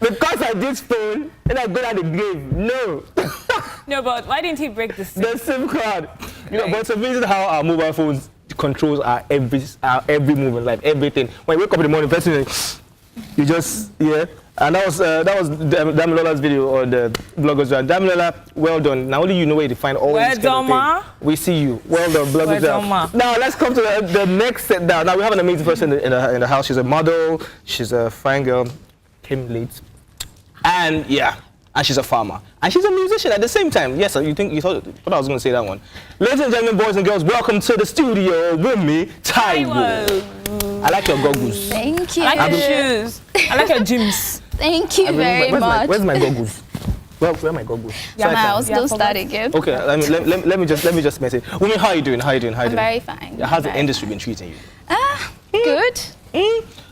Because I did phone and I go down the grave. No. No, but why didn't he break the SIM? The SIM card. You know, but it's amazing how our mobile phones controls our every movement, like everything. When you wake up in the morning, first thing you just And that was Damilola's video on the bloggers. Damilola, well done. Now only you know where to find all these kind of things. We see you. Well done, bloggers. Well done, now let's come to the next set down. Now we have an amazing person in the house. She's a model. She's a fine girl. Came late. And and she's a farmer. And she's a musician at the same time. Yes, you thought I was going to say that one. Ladies and gentlemen, boys and girls, welcome to the studio, Wunmi Taiwo. I like your goggles. Thank you. I like your shoes. I like your gyms. Thank you very much. Where's my goggles? Where are my goggles? Yeah, my house. Don't start again. Okay, let me just message. Wunmi, how are you doing? I'm very fine. How's the industry been treating you? Good.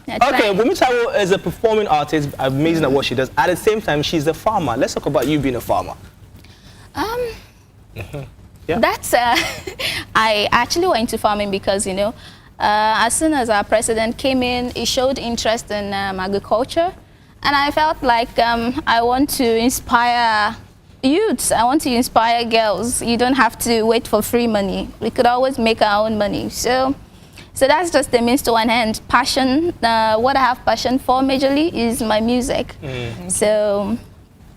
Okay, Wunmi Taiwo is a performing artist, amazing at what she does. At the same time, she's a farmer. Let's talk about you being a farmer. That's I actually went into farming because as soon as our president came in, he showed interest in agriculture, and I felt like I want to inspire youths. I want to inspire girls. You don't have to wait for free money. We could always make our own money. So that's just the means to an end. Passion, what I have passion for majorly is my music. So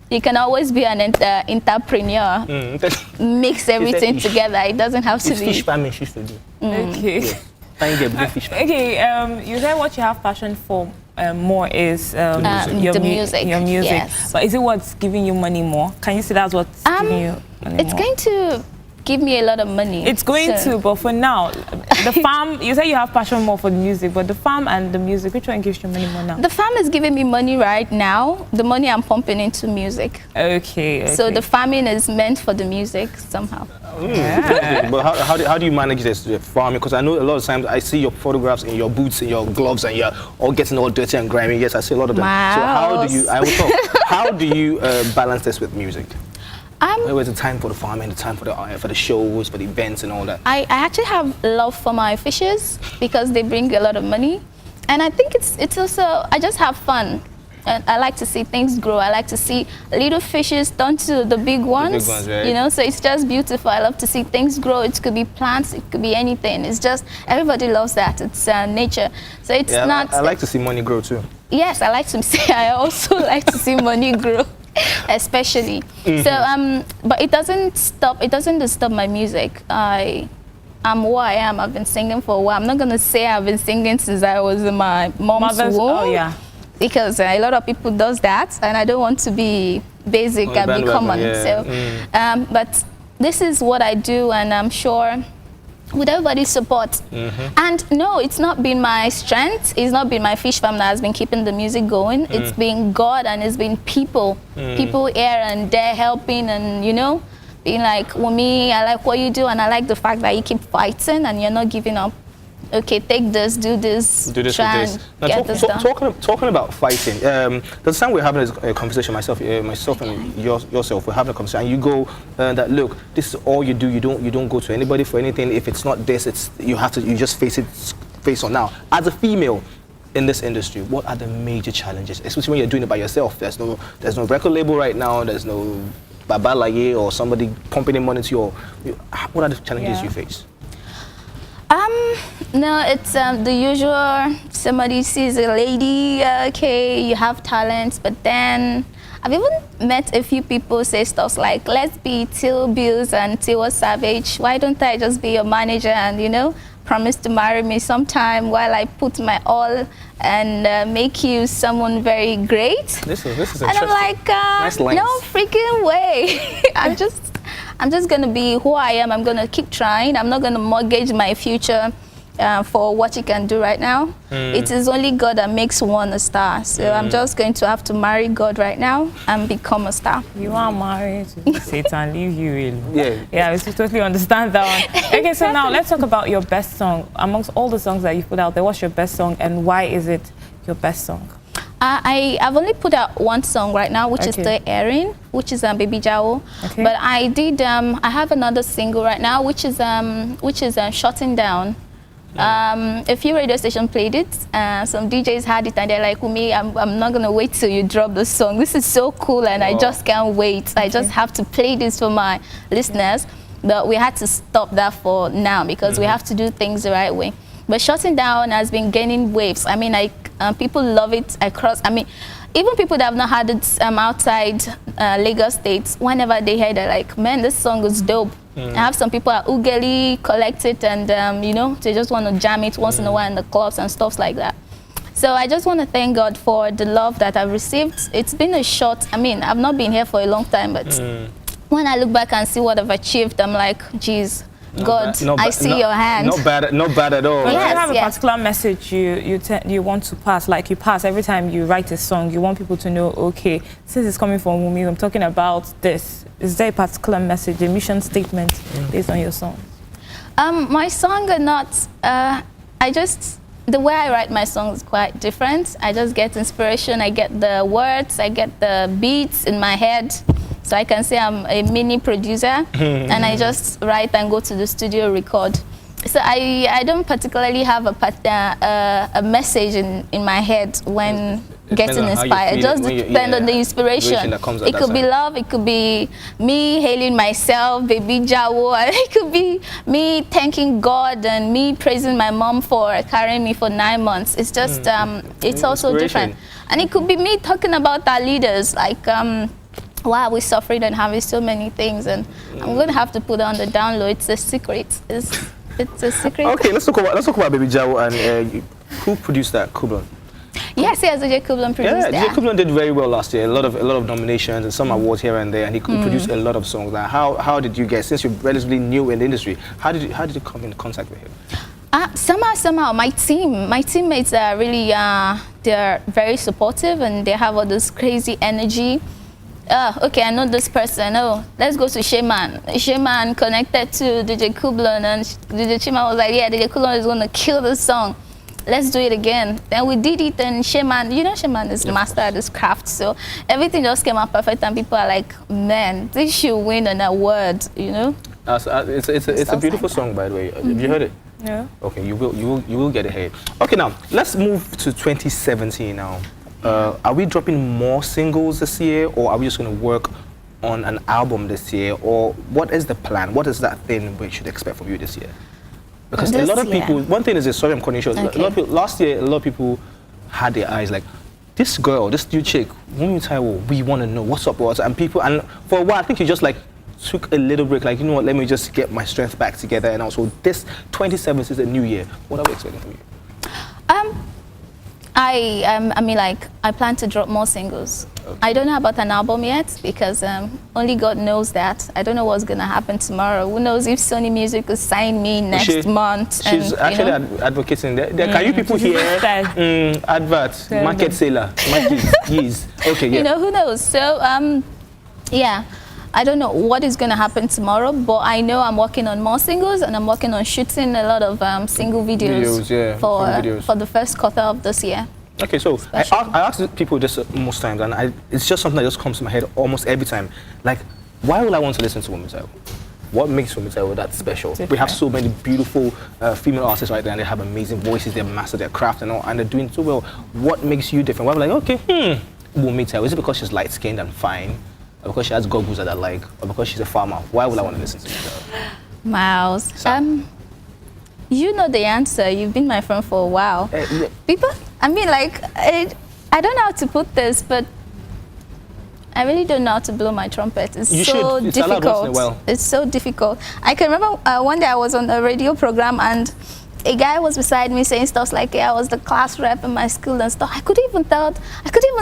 you can always be an entrepreneur, mix everything together. It doesn't have to be. Fish farming she used to do. Okay. Fish farming. Okay, you said what you have passion for more is the music. Your music. Yes. But is it what's giving you money more? Can you say that's what's giving you money It's more? going to give me a lot of money. It's going to, but for now, the farm, you say you have passion more for the music, but the farm and the music, which one gives you money more now? The farm is giving me money right now. The money I'm pumping into music. Okay. So the farming is meant for the music somehow. But how do you manage this farming? Because I know a lot of times I see your photographs in your boots and your gloves and you're all getting all dirty and grimy. Yes, I see a lot of them. Wow. So how do you balance this with music? Where's the time for the farming, the time for the shows, for the events and all that? I actually have love for my fishes because they bring a lot of money, and I think it's also, I just have fun. And I like to see things grow. I like to see little fishes turn to the big ones. The big ones, right? So it's just beautiful. I love to see things grow. It could be plants, it could be anything. It's just, everybody loves that. It's nature. So it's not. I like to see money grow too. Yes, I like to see. I also like to see money grow. Especially. So but it doesn't disturb my music. I'm who I am. I've been singing for a while. I'm not gonna say I've been singing since I was in my mom's womb. Oh yeah. Because a lot of people does that, and I don't want to be basic and be common. So but this is what I do, and I'm sure with everybody's support. And no, it's not been my strength, it's not been my fish farm that has been keeping the music going. It's been God, and it's been people here and there helping, and being like, Wunmi, I like what you do, and I like the fact that you keep fighting and you're not giving up. Okay, take this, do this, try and get this done. Talking about fighting, the time we're having a conversation, myself and yourself, we're having a conversation, and you go that look, this is all you do. You don't go to anybody for anything. If it's not this, you just face it face on. Now, as a female in this industry, what are the major challenges, especially when you're doing it by yourself? There's no record label right now. There's no babalaye or somebody pumping in money to your. What are the challenges you face? No, it's the usual. Somebody sees a lady, okay, you have talent, but then I've even met a few people say stuff like, let's be Till Bills and Tiwa Savage. Why don't I just be your manager and, promise to marry me sometime while I put my all and make you someone very great? This is and I'm like, nice lines. No freaking way. I'm just gonna be who I am. I'm gonna keep trying. I'm not gonna mortgage my future for what you can do right now. It is only God that makes one a star. So I'm just going to have to marry God right now and become a star. You are married to Satan, leave you really. Yeah, I totally understand that one. Okay, so now let's talk about your best song. Amongst all the songs that you put out there, what's your best song and why is it your best song? I've only put out one song right now, which is still airing, which is Baby Jawo. But I did I have another single right now, which is Shutting Down. A few radio stations played it. Some DJs had it, and they're like, Wunmi, I'm not gonna wait till you drop the song. This is so cool, and I just can't wait. I just have to play this for my listeners. But we had to stop that for now because we have to do things the right way. But Shutting Down has been gaining waves. I mean, people love it across. I mean, even people that have not had it outside Lagos State, whenever they hear it, they're like, man, this song is dope. I have some people at Ugeli collect it, and you know, they just want to jam it once in a while in the clubs and stuff like that. So I just want to thank God for the love that I've received. It's been a short, I mean, I've not been here for a long time, but when I look back and see what I've achieved, I'm like, geez, God, I see your hand. Not bad at all. But yes, you have a particular message you want to pass, like you pass every time you write a song. You want people to know, okay, since it's coming from Wunmi, I'm talking about this. Is there a particular message, a mission statement based on your song? My songs are not. The way I write my songs is quite different. I just get inspiration. I get the words. I get the beats in my head. So I can say I'm a mini producer, and I just write and go to the studio record. So I don't particularly have a message in my head when getting inspired. It just depends on the inspiration. It could be love, it could be me hailing myself, baby Jawo, it could be me thanking God and me praising my mom for carrying me for 9 months. It's just, it's also different. And it could be me talking about our leaders, like, wow, we're suffering and having so many things, and I'm going to have to put it on the download. It's a secret. It's a secret. Okay, let's talk about Baby Jawo and who produced that, Kublon? Yes, DJ Kublon produced that. DJ Kublon did very well last year. A lot of nominations and some awards here and there, and he produced a lot of songs. Now, how did you get, since you're relatively new in the industry, how did you come in contact with him? Somehow, my teammates are really, they're very supportive, and they have all this crazy energy. Okay, I know this person. Oh, let's go to Sheman. Sheman connected to DJ Kublon, and DJ Sheman was like, yeah, DJ Kublon is going to kill this song. Let's do it again. Then we did it, and Sheman, you know, Sheman is master at this craft, so everything just came out perfect, and people are like, man, this should win an award, you know? It's a beautiful song, by the way. Have you heard it? Yeah. Okay, you will get it here. Okay, now let's move to 2017 now. Are we dropping more singles this year, or are we just going to work on an album this year, or what is the plan? What is that thing we should expect from you this year? Because a lot of people, one thing is this, sorry I'm cutting you short, a lot of people, last year a lot of people had their eyes like, this girl, this new chick, Wunmi Taiwo, we want to know what's up, and people, and for a while I think you just like took a little break, like, you know what, let me just get my strength back together, and also this 27th is a new year. What are we expecting from you? I mean, like, I plan to drop more singles. Okay. I don't know about an album yet, because only God knows that. I don't know what's going to happen tomorrow. Who knows if Sony Music will sign me next month. She's actually advocating. Can you people hear advert, market seller, yes. Okay, yeah. You know, who knows? So, yeah. I don't know what is going to happen tomorrow, but I know I'm working on more singles, and I'm working on shooting a lot of single videos, for the first quarter of this year. Okay, so I ask people this most times, and it's just something that just comes to my head almost every time. Like, why would I want to listen to Wunmi Taiwo? What makes Wunmi Taiwo that special? Different. We have so many beautiful female artists right there, and they have amazing voices, they master their craft and all, and they're doing so well. What makes you different? Why am I like, okay, Wunmi Taiwo? Is it because she's light-skinned and fine? Or because she has goggles that I like, or because she's a farmer? Why would I want to listen to her? Miles, you know the answer. You've been my friend for a while. People, I mean, like, I don't know how to put this, but I really don't know how to blow my trumpet. It's so difficult. It's so difficult. I can remember one day I was on a radio program, and a guy was beside me saying stuff like, yeah, I was the class rep in my school and stuff. I could even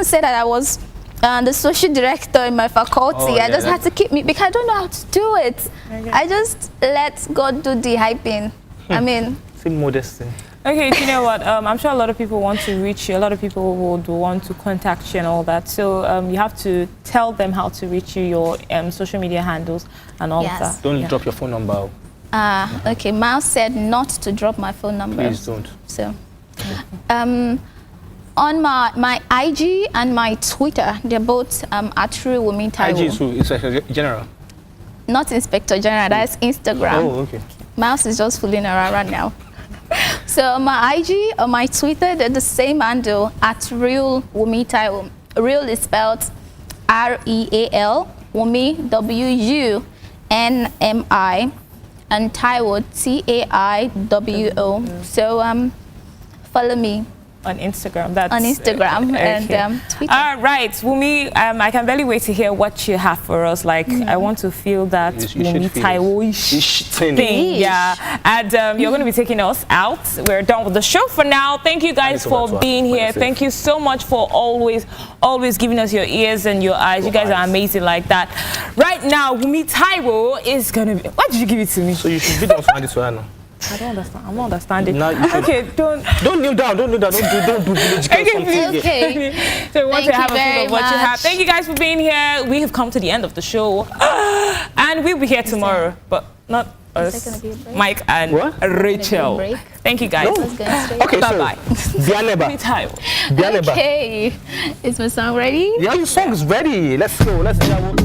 say that I was the social director in my faculty. I just had to keep me, because I don't know how to do it. Okay. I just let God do the hyping. I mean, it's modesty. Okay, you know what? I'm sure a lot of people want to reach you. A lot of people would want to contact you and all that. So you have to tell them how to reach you, your social media handles and all of that. Don't drop your phone number. Okay, Miles said not to drop my phone number. Please don't. So, on my IG and my Twitter, they're both at True Wunmi Taiwo. IG is who? Inspector General? Not Inspector General, that's Instagram. Oh, okay. Miles is just fooling around right now. So my IG or my Twitter, they're the same handle at real Wunmi Taiwo. Real is spelled R-E-A-L, Wunmi, W-U-N-M-I, and Taiwo, T-A-I-W-O. So follow me on Instagram. That's on Instagram okay. and Twitter. All right, Wunmi, I can barely wait to hear what you have for us. Like, I want to feel that Wunmi Taiwo-ish thing. Yeah, and you're going to be taking us out. We're done with the show for now. Thank you guys for being here. Thank you so much for always giving us your ears and your eyes. You guys are amazing like that. Right now, Wunmi Taiwo is going to be... Why did you give it to me? So you should be the one this one. I don't understand. I'm not understanding. Okay, don't kneel down. Don't do village girl something. Okay. So we want to have a feel of what you have. Thank you guys for being here. We have come to the end of the show, and we'll be here tomorrow, but not us. Mike and Rachel. Thank you guys. Okay, bye bye. Bianeba. Okay, is my song ready? Yeah, your song is ready. Let's go. Let's go.